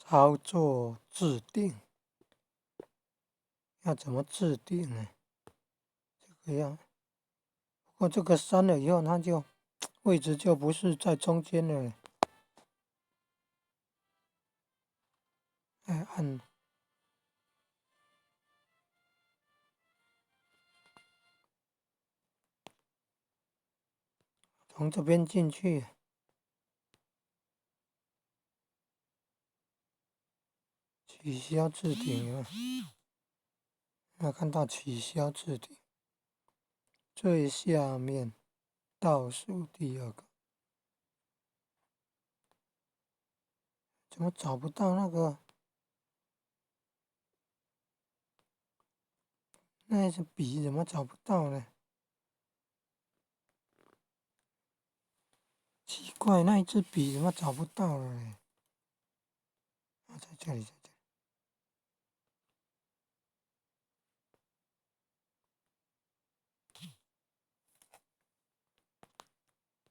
操作置顶要怎么置顶呢？这个样，不过这个删了以后，它就位置就不是在中间了。按从这边进去，取消置顶啊！要看到取消置顶，最下面倒数第二个，怎么找不到那个？那一支笔怎么找不到呢？奇怪，那一支笔怎么找不到了呢？啊，在这里，在这里。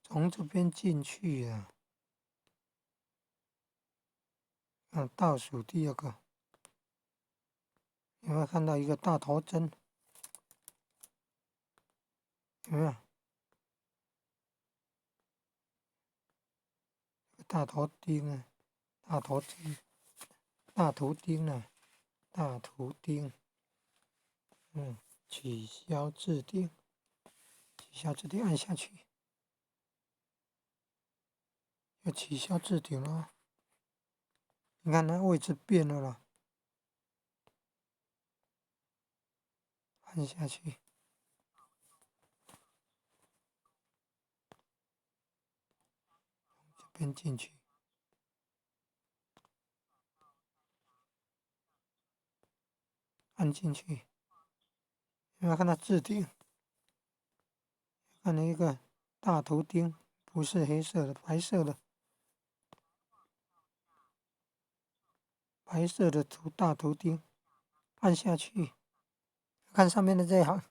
从这边进去啊，倒数第二个，有没有看到一个大头针？有没有？大头钉啊，大头钉，大图钉啊，大图钉。取消置顶，取消置顶，按下去，要取消置顶了。你看那位置变了啦，按下去，这边进去，按进去，有没有看到置顶？看了一个大图钉，不是黑色的，白色的，白色的大图钉，按下去，看上面的这一行，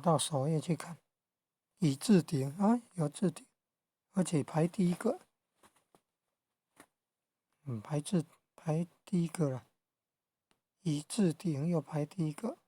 到首页去看，已置顶啊，有置顶，而且排第一个，排第一个了，已置顶又排第一个。